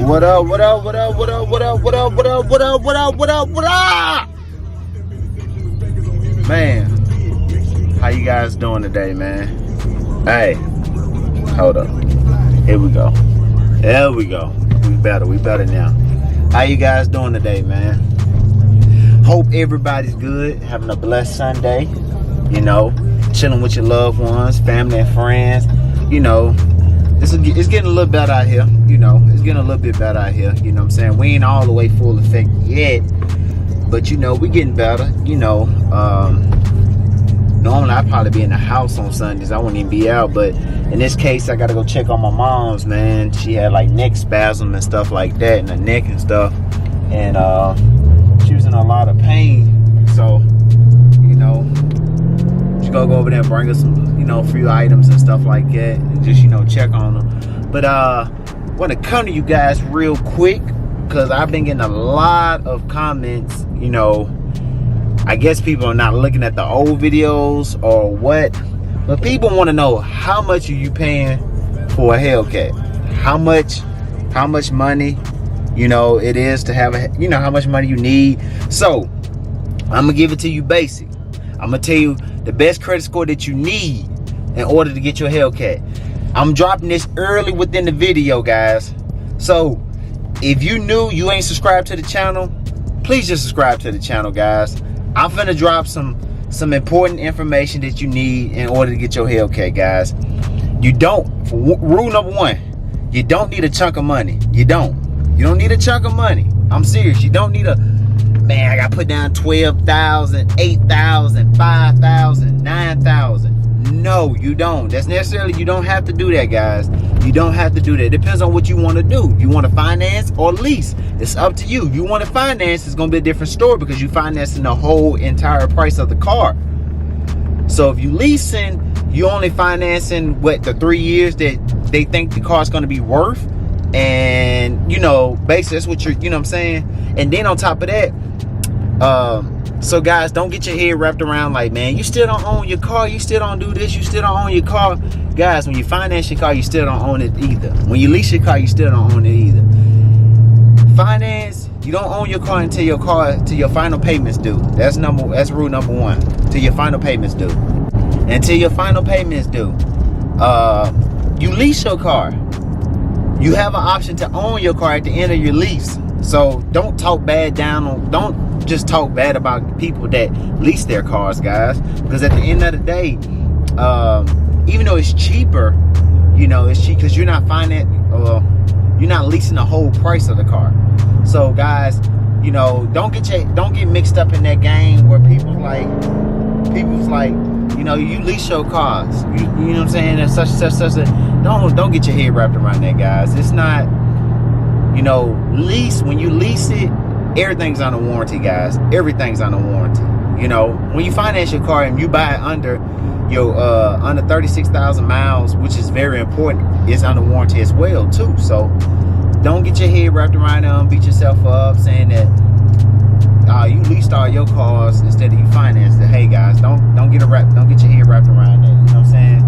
What up, what up, what up, what up, what up, what up, what up, what up, what up, what up, what up? Man, how you guys doing today, man? Hey, hold up. Here we go. There we go. We better now. How you guys doing today, man? Hope everybody's good, having a blessed Sunday. You know, chilling with your loved ones, family and friends. You know, it's getting a little better out here. You know, it's getting a little bit better out here. You know what I'm saying? We ain't all the way full effect yet, but you know, we getting better. You know, normally I'd probably be in the house on Sundays. I wouldn't even be out, but in this case, I gotta go check on my mom's, man. She had like neck spasm and stuff like that in the neck and stuff, and she was in a lot of pain. So, you know, just go over there and bring her some, you know, few items and stuff like that, and just, you know, check on them. But want to come to you guys real quick because I've been getting a lot of comments. You know, I guess people are not looking at the old videos or what, but people want to know, how much are you paying for a Hellcat? How much money, you know, it is to have a, you know, how much money you need. So I'm gonna give it to you basic. I'm gonna tell you the best credit score that you need in order to get your Hellcat. I'm dropping this early within the video, guys. So if you new, you ain't subscribed to the channel, please just subscribe to the channel, guys. I'm finna drop some important information that you need in order to get your Hellcat, guys. You don't, rule number one, you don't need a chunk of money. You don't need a chunk of money. I'm serious. You don't need a, man, I gotta put down 12,000, 8,000, 5,000, 9,000. No, you don't. That's necessarily, you don't have to do that, guys. You don't have to do that. It depends on what you want to do. You want to finance or lease? It's up to you. You want to finance, it's going to be a different story because you financing the whole entire price of the car. So if you leasing, you only financing what, the 3 years that they think the car's going to be worth. And, you know, basically that's what you're, you know what I'm saying? And then on top of that, so guys, don't get your head wrapped around like, man, you still don't own your car, you still don't do this, you still don't own your car. Guys, when you finance your car, you still don't own it either. When you lease your car, you still don't own it either. Finance, you don't own your car until your final payments due. That's rule number one. Till your final payments due. Until your final payments due. You lease your car. You have an option to own your car at the end of your lease. So don't talk bad don't just talk bad about people that lease their cars, guys, because at the end of the day, even though it's cheaper, you know, it's cheap because you're not you're not leasing the whole price of the car. So guys, you know, don't get mixed up in that game where people's like, you know, you lease your cars, you know what I'm saying, and such. Don't get your head wrapped around that, guys. It's not, you know, when you lease it, everything's under warranty, guys. Everything's under warranty. You know, when you finance your car and you buy it under 36,000 miles, which is very important, it's under warranty as well too. So don't get your head wrapped around them, beat yourself up saying that you leased all your cars instead of you financed it. Hey guys, don't get your head wrapped around that. You know what I'm saying?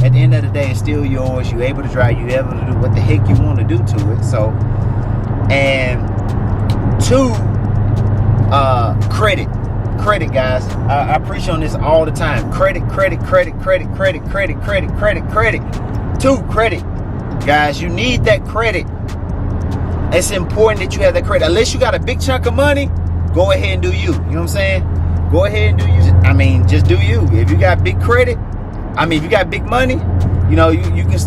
At the end of the day, it's still yours. You're able to drive. You're able to do what the heck you want to do to it. So, and two, credit, guys. I preach on this all the time. Credit. Two, credit, guys. You need that credit. It's important that you have that credit. Unless you got a big chunk of money, go ahead and do you. You know what I'm saying? Go ahead and do you. I mean, just do you. If you got big credit, I mean, if you got big money, you know, you can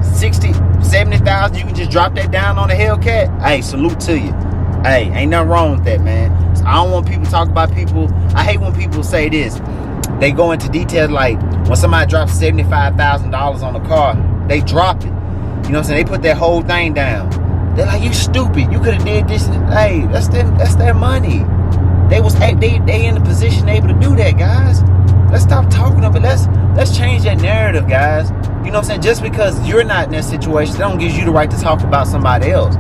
60, 70,000. You can just drop that down on a Hellcat. Hey, salute to you. Hey, ain't nothing wrong with that, man. So I don't want people to talk about people. I hate when people say this. They go into details like when somebody drops $75,000 on a car, they drop it. You know what I'm saying? They put that whole thing down. They're like, you stupid. You could have did this. Hey, that's their money. They in the position able to do that, guys. Let's stop talking of it. Let's change that narrative, guys. You know what I'm saying? Just because you're not in that situation, that don't give you the right to talk about somebody else.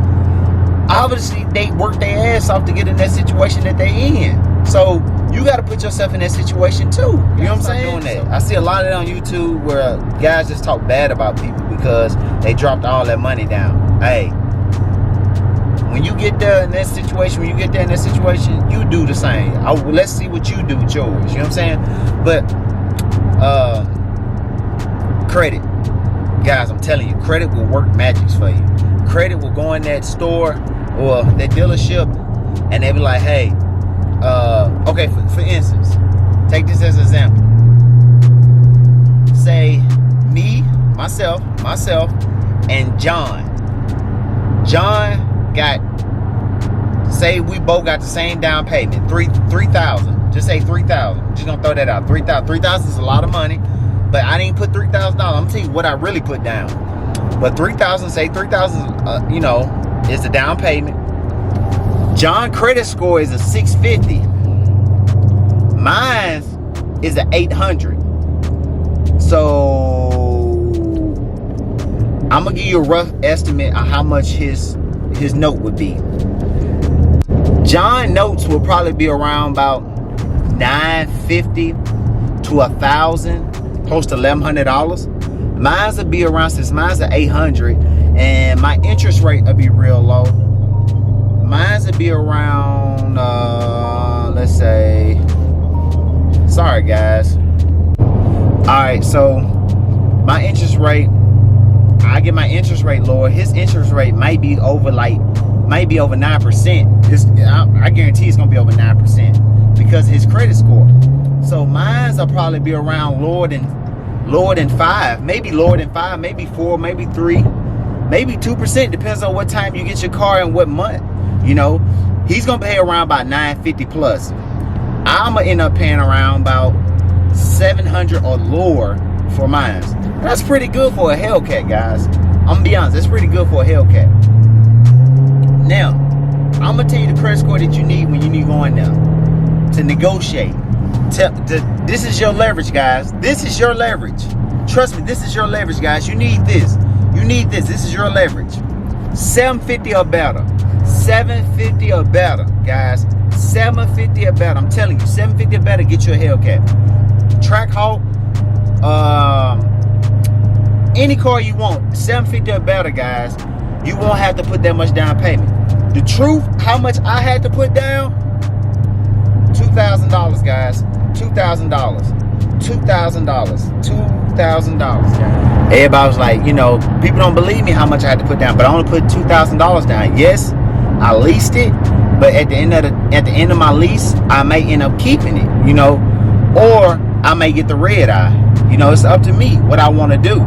Obviously, they work their ass off to get in that situation that they in. So you got to put yourself in that situation too. You know what I'm saying? Doing that. I see a lot of that on YouTube where guys just talk bad about people because they dropped all that money down. Hey, when you get there in that situation, you do the same. Let's see what you do with yours. You know what I'm saying? But credit, guys, I'm telling you, credit will work magics for you. Credit will go in that store or that dealership, and they be like, hey, okay, for instance, take this as an example. Say me, myself, and John got, say we both got the same down payment, $3,000. Just say $3,000. Just gonna throw that out. $3,000 is a lot of money, but I didn't put $3,000. I'm gonna tell you what I really put down. But $3,000, say $3,000, you know, is the down payment. John credit score is a 650. Mine is an 800. So I'm gonna give you a rough estimate on how much his note would be. John notes will probably be around about $950 to $1,000, close to $1,100. Mine's will be around, since mine's at 800, and my interest rate will be real low. Mine's will be around, let's say, sorry guys. All right, so my interest rate, I get my interest rate lower. His interest rate might be over 9%. I guarantee it's gonna be over 9% because of his credit score. So mine's will probably be around lower than 5, maybe lower than 5, maybe 4, maybe 3, maybe 2%. Depends on what time you get your car and what month. You know, he's gonna pay around about $950 plus. I'm gonna end up paying around about $700 or lower for mine. That's pretty good for a Hellcat, guys. I'm gonna be honest, that's pretty good for a Hellcat. Now, I'm gonna tell you the credit score that you need when you need going there to negotiate. This is your leverage, guys. This is your leverage. Trust me, this is your leverage, guys. You need this. You need this. This is your leverage. 750 or better. 750 or better, guys. 750 or better. I'm telling you, 750 or better, get you a Hellcat. Trackhawk, any car you want, 750 or better, guys. You won't have to put that much down payment. The truth, how much I had to put down? $2,000, guys. $2,000. $2,000. Everybody was like, you know, people don't believe me how much I had to put down, but I only put $2,000 down. Yes, I leased it, but at the end of my lease, I may end up keeping it, you know, or I may get the red eye. You know, it's up to me what I want to do.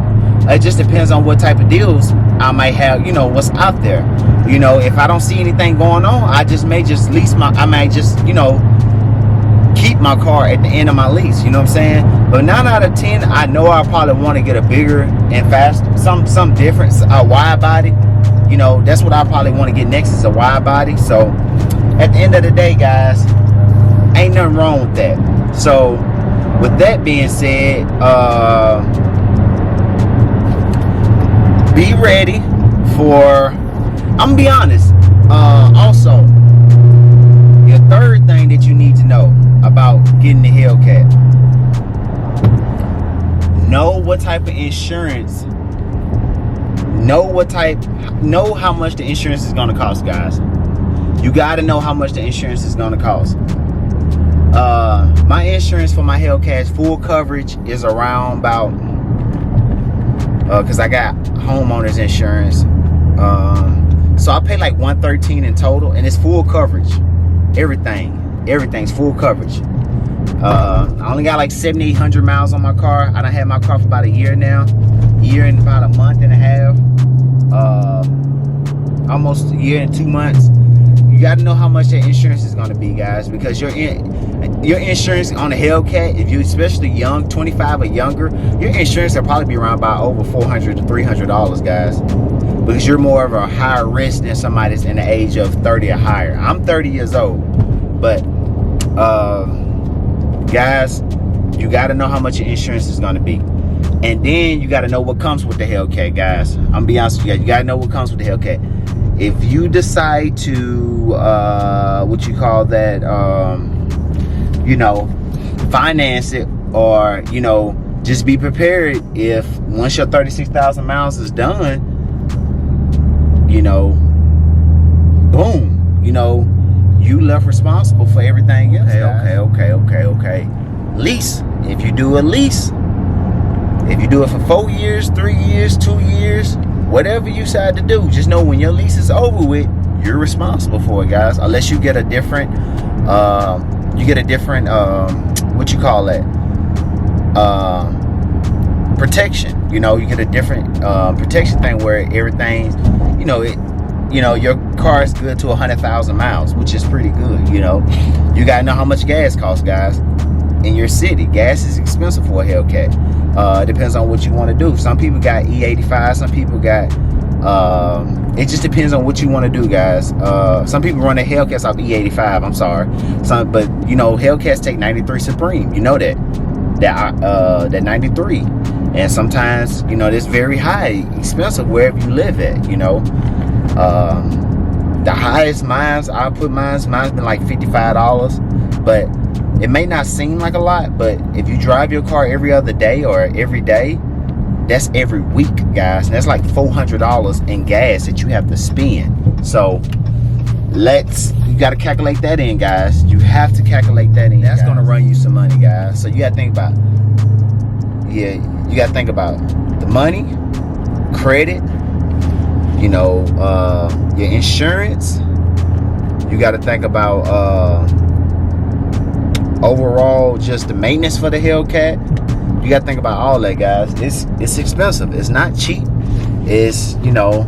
It just depends on what type of deals I might have, you know, what's out there. You know, if I don't see anything going on, I may just you know, keep my car at the end of my lease. You know what I'm saying? But 9 out of 10, I know I probably want to get a bigger and faster, some different, a wide body. You know, that's what I probably want to get next, is a wide body. So at the end of the day, guys, ain't nothing wrong with that. So with that being said, be ready for, I'm gonna be honest, also, your third thing that you need to know about getting the Hellcat: know what type of insurance, know how much the insurance is gonna cost, guys. You gotta know how much the insurance is gonna cost. My insurance for my Hellcat full coverage is around about, because I got homeowners insurance, so I pay like $113 in total, and it's full coverage. Everything's full coverage. I only got like 7,800 miles on my car. I done had my car for about a year now, year and about a month and a half, almost a year and 2 months. You got to know how much that insurance is going to be, guys, because your insurance on a Hellcat, if you especially young, 25 or younger, your insurance will probably be around about over $400 to $300, guys, because you're more of a higher risk than somebody that's in the age of 30 or higher. I'm 30 years old, but guys, you got to know how much your insurance is going to be, and then you got to know what comes with the Hellcat, guys. I'm gonna be honest with you guys, you got to know what comes with the Hellcat. If you decide to what you call that, you know, finance it, or, you know, just be prepared if once your 36,000 miles is done, you know, boom, you know, you left responsible for everything else. Okay. Lease. If you do a lease, if you do it for 4 years, 3 years, 2 years, whatever you decide to do, just know when your lease is over with, you're responsible for it, guys. Unless you get a different, what you call that? Protection. You know, you get a different protection thing where everything's, you know, your car is good to 100,000 miles, which is pretty good. You know, you gotta know how much gas costs, guys. In your city, gas is expensive for a Hellcat. It depends on what you want to do. Some people got E85, some people got it just depends on what you want to do, guys. Some people run their Hellcats off E85, I'm sorry. But you know, Hellcats take 93 Supreme, you know that 93, and sometimes, you know, it's very high, expensive wherever you live at, you know. The highest mine's been like $55, but it may not seem like a lot, but if you drive your car every other day or every day, that's every week, guys. And that's like $400 in gas that you have to spend. So you got to calculate that in, guys. You have to calculate that in. That's going to run you some money, guys. So you got to think about, you got to think about the money, credit, you know, your insurance. You got to think about overall just the maintenance for the Hellcat. You got to think about all that, guys. It's expensive. It's not cheap. It's, you know,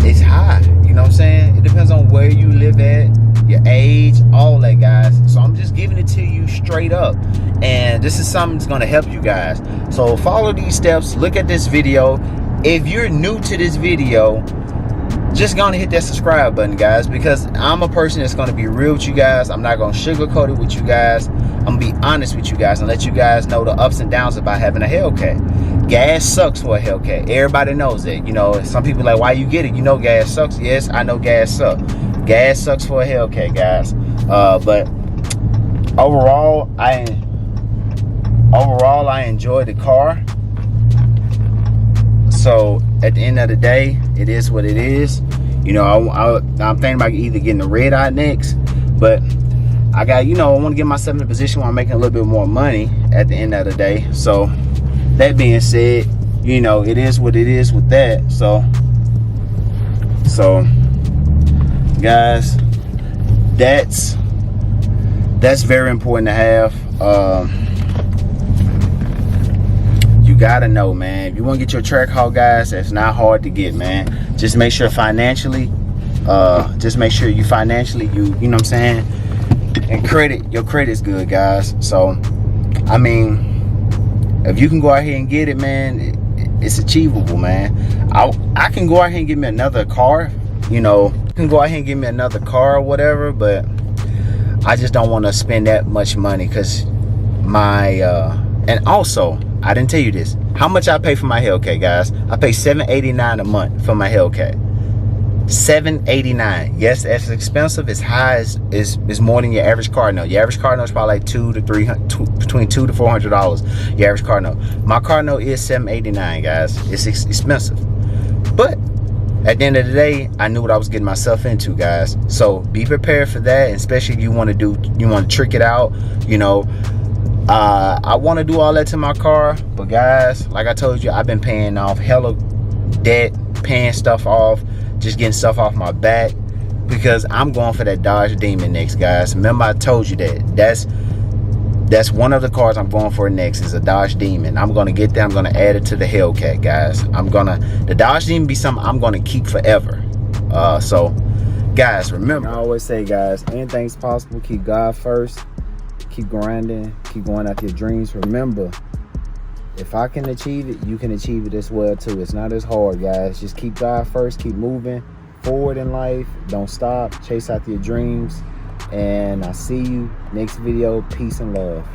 it's high. You know what I'm saying? It depends on where you live at, your age, all that, guys. So I'm just giving it to you straight up, and this is something that's going to help you guys. So follow these steps. Look at this video. If you're new to this video, just gonna hit that subscribe button, guys, because I'm a person that's gonna be real with you guys. I'm not gonna sugarcoat it with you guys. I'm gonna be honest with you guys and let you guys know the ups and downs about having a Hellcat. Gas sucks for a Hellcat. Everybody knows that. You know, some people are like, why you get it? You know gas sucks. Yes, I know gas sucks. Gas sucks for a Hellcat, guys. But overall, I enjoy the car. So at the end of the day, it is what it is. You know, I'm thinking about either getting the red eye next, but I got, you know, I want to get myself in a position where I'm making a little bit more money at the end of the day. So that being said, you know, it is what it is with that. So guys, that's very important to have. You gotta know, man. If you want to get your track haul, guys, that's not hard to get, man. Just make sure financially, you know what I'm saying, and your credit's good, guys. So I mean, if you can go out here and get it, man, it's achievable, man. I can go out here and get me another car, you know, or whatever, but I just don't want to spend that much money, because and also, I didn't tell you this. How much I pay for my Hellcat, guys? I pay $789 a month for my Hellcat. $789. Yes, that's expensive. It's high. It's more than your average car note. Your average car note is probably like between $200 to $400. Your average car note. My car note is $789, guys. It's expensive, but at the end of the day, I knew what I was getting myself into, guys. So be prepared for that, and especially if you want to trick it out, you know. I want to do all that to my car, but guys, like I told you, I've been paying off hella debt, paying stuff off, just getting stuff off my back, because I'm going for that Dodge Demon next, guys. Remember, I told you that's one of the cars I'm going for next, is a Dodge Demon. I'm gonna get that. I'm gonna add it to the Hellcat, guys. The Dodge Demon be something I'm gonna keep forever. So guys, remember, I always say, guys, anything's possible. Keep God first. Keep grinding, keep going after your dreams. Remember, if I can achieve it, you can achieve it as well too. It's not as hard, guys. Just keep God first, keep moving forward in life. Don't stop, chase after your dreams. And I'll see you next video. Peace and love.